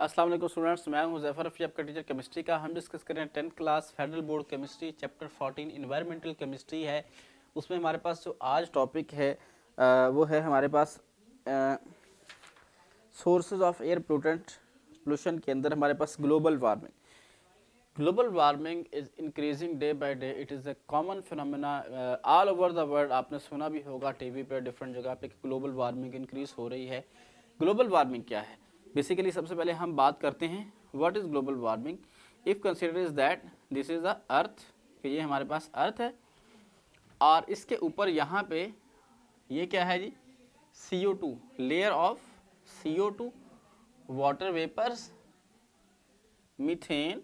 अस्सलाम वालेकुम स्टूडेंट्स, मैं हूं ज़फ़र रफ़ी, आपका टीचर केमिस्ट्री का। हम डिस्कस करें 10th class federal board chemistry chapter 14 environmental chemistry है। उसमें हमारे पास जो आज टॉपिक है वो है हमारे पास सोर्सेज ऑफ एयर पोल्यूशन के अंदर हमारे पास global warming. Global warming is increasing day by day. It is a common phenomena all over the world. आपने सुना भी होगा टीवी पे डिफरेंट जगह पे कि ग्लोबल वार्मिंग इंक्रीज हो रही है। ग्लोबल वार्मिंग क्या है? बेसिकली सबसे पहले हम बात करते हैं what is global warming. If consider is that this is the earth, कि ये हमारे पास अर्थ है और इसके ऊपर यहाँ पे ये क्या है जी, CO2, layer of CO2, water vapours, methane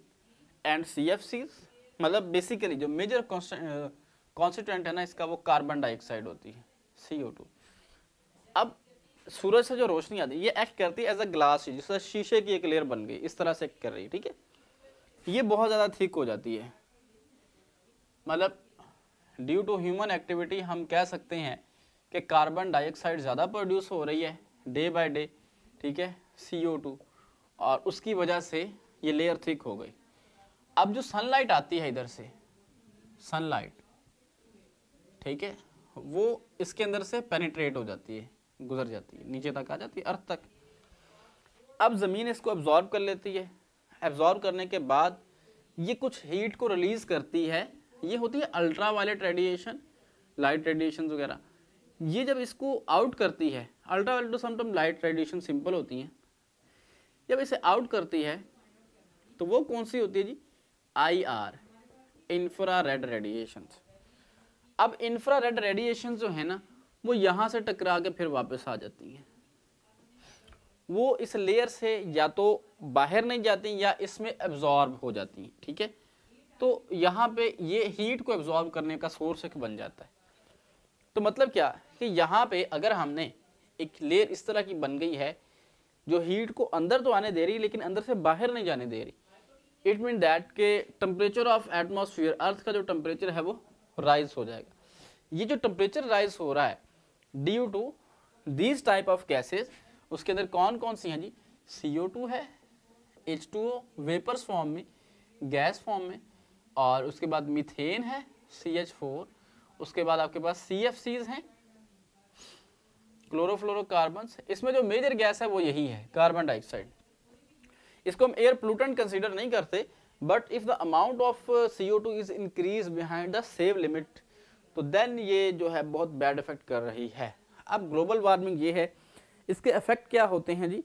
and CFCs। मतलब बेसिकली जो मेजर कॉन्स्टिट्यूएंट है ना इसका, वो कार्बन डाइऑक्साइड होती है, CO2। अब सूरज से जो रोशनी आती है ये एक्ट करती है एज अ ग्लास, जिससे शीशे की एक लेयर बन गई, इस तरह से एक्ट कर रही है, ठीक है। ये बहुत ज़्यादा थिक हो जाती है, मतलब ड्यू टू ह्यूमन एक्टिविटी हम कह सकते हैं कि कार्बन डाइऑक्साइड ज़्यादा प्रोड्यूस हो रही है डे बाय डे, ठीक है, CO2, और उसकी वजह से ये लेयर थिक हो गई। अब जो सनलाइट आती है इधर से, सनलाइट, ठीक है, वो इसके अंदर से पेनिट्रेट हो जाती है, गुजर जाती है, नीचे तक आ जाती है, अर्थ तक। अब ज़मीन इसको एब्जॉर्ब कर लेती है। एब्जॉर्ब करने के बाद ये कुछ हीट को रिलीज करती है, ये होती है ultra violet radiation, light radiation वगैरह। ये जब इसको आउट करती है, ultra violet to sometime light radiation simple होती हैं, जब इसे आउट करती है तो वो कौन सी होती है जी, IR, इंफ्रारेड रेडिएशन। अब इंफ्रारेड रेडिएशन जो है ना, वो यहाँ से टकरा के फिर वापस आ जाती हैं। वो इस लेयर से या तो बाहर नहीं जाती या इसमें एब्जॉर्ब हो जाती हैं, ठीक है। तो यहाँ पे ये हीट को एब्जॉर्ब करने का सोर्स एक बन जाता है। तो मतलब क्या कि यहाँ पे अगर हमने एक लेयर इस तरह की बन गई है जो हीट को अंदर तो आने दे रही लेकिन अंदर से बाहर नहीं जाने दे रही, इट मीन दैट के टेम्परेचर ऑफ एटमॉस्फेयर, अर्थ का जो टेम्परेचर है वो राइज हो जाएगा। ये जो टेम्परेचर राइज हो रहा है due to these type of gases, उसके अंदर कौन कौन सी हैं जी, CO2 है, H2O वेपर्स फॉर्म में, गैस फॉर्म में, और उसके बाद मीथेन है CH4, उसके बाद आपके पास CFCs हैं, क्लोरोफ्लोरोकार्बन्स। इसमें जो मेजर गैस है वो यही है, कार्बन डाइऑक्साइड। इसको हम एयर पोल्यूटेंट कंसीडर नहीं करते, but if the amount of CO2 is increase behind the save limit, तो देन ये जो है बहुत बैड इफेक्ट कर रही है। अब ग्लोबल वार्मिंग ये है, इसके इफेक्ट क्या होते हैं जी।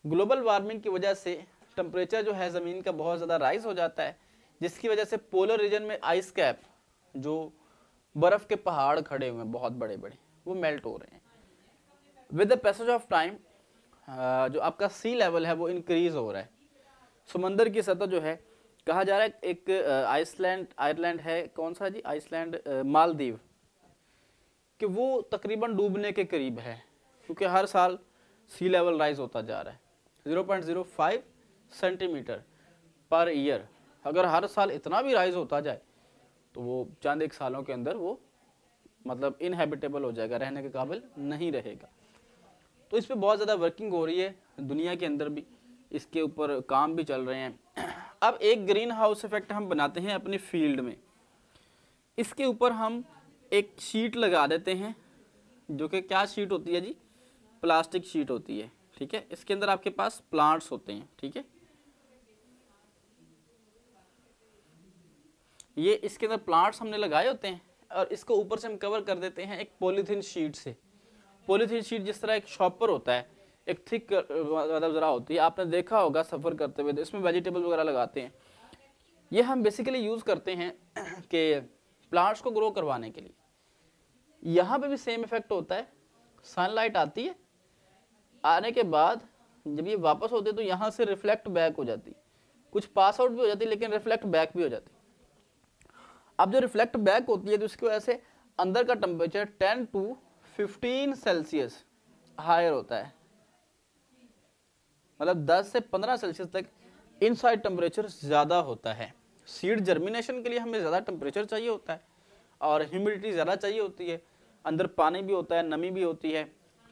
ग्लोबल वार्मिंग की वजह से टेम्परेचर जो है ज़मीन का बहुत ज़्यादा राइज हो जाता है, जिसकी वजह से पोलर रीजन में आइस कैप, जो बर्फ़ के पहाड़ खड़े हुए हैं बहुत बड़े बड़े, वो मेल्ट हो रहे हैं। With the passage of time जो आपका सी लेवल है वो इंक्रीज हो रहा है। समंदर की सतह जो है, कहा जा रहा है एक आयरलैंड है, कौन सा जी, आइसलैंड, मालदीव, कि वो तकरीबन डूबने के करीब है, क्योंकि हर साल सी लेवल राइज होता जा रहा है 0.05 सेंटीमीटर पर ईयर। अगर हर साल इतना भी राइज होता जाए तो वो चंद एक सालों के अंदर वो मतलब इनहेबिटेबल हो जाएगा, रहने के काबिल नहीं रहेगा। तो इस पर बहुत ज़्यादा वर्किंग हो रही है, दुनिया के अंदर भी इसके ऊपर काम भी चल रहे हैं। अब एक ग्रीन हाउस इफेक्ट हम बनाते हैं अपने फील्ड में। इसके ऊपर हम एक शीट लगा देते हैं, जो कि क्या शीट होती है जी, प्लास्टिक शीट होती है, ठीक है। इसके अंदर आपके पास प्लांट्स होते हैं, ठीक है। ये इसके अंदर प्लांट्स हमने लगाए होते हैं और इसको ऊपर से हम कवर कर देते हैं एक पॉलीथीन शीट से। पॉलीथीन शीट जिस तरह एक शॉपर होता है, एक थिक मतलब ज़रा होती है, आपने देखा होगा सफ़र करते हुए, तो इसमें वेजिटेबल वगैरह लगाते हैं। ये हम बेसिकली यूज़ करते हैं कि प्लांट्स को ग्रो करवाने के लिए। यहाँ पे भी सेम इफेक्ट होता है, सनलाइट आती है, आने के बाद जब ये वापस होती है तो यहाँ से रिफ्लेक्ट बैक हो जाती, कुछ पास आउट भी हो जाती है लेकिन रिफ्लेक्ट बैक भी हो जाती। अब जो रिफ्लेक्ट बैक होती है तो उसकी वजह से अंदर का टेम्परेचर 10 to 15 सेल्सियस हायर होता है, मतलब 10 से 15 सेल्सियस तक इनसाइड टेम्परेचर ज़्यादा होता है। सीड जर्मिनेशन के लिए हमें ज़्यादा टेम्परेचर चाहिए होता है और ह्यूमिडिटी ज़्यादा चाहिए होती है, अंदर पानी भी होता है, नमी भी होती है,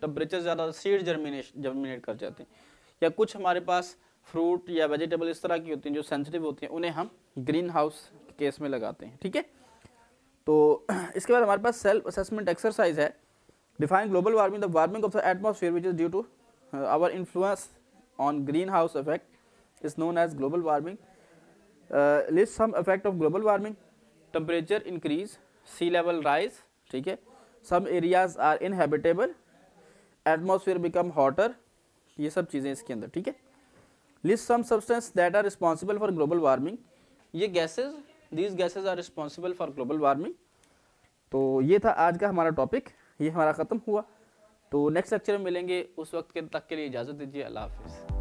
टेम्परेचर ज़्यादा, सीड जर्मिनेट कर जाते हैं। या कुछ हमारे पास फ्रूट या वेजिटेबल इस तरह की होती हैं जो सेंसिटिव होती हैं, उन्हें हम ग्रीन हाउस केस में लगाते हैं, ठीक है। तो इसके बाद हमारे पास सेल्फ असेसमेंट एक्सरसाइज है। Define global warming, the warming of the atmosphere which is due to our influence on green house effect is known as global warming. List some effect of global warming, temperature increase, sea level rise, ठीक है, some areas are inhabitable, atmosphere become hotter, ये सब चीज़ें इसके अंदर, ठीक है। List some substance that are responsible for global warming, ये gases, these gases are responsible for global warming. तो ये था आज का हमारा टॉपिक, ये हमारा ख़त्म हुआ। तो नेक्स्ट लेक्चर में मिलेंगे, उस वक्त के तक के लिए इजाज़त दीजिए, अल्लाह हाफिज़।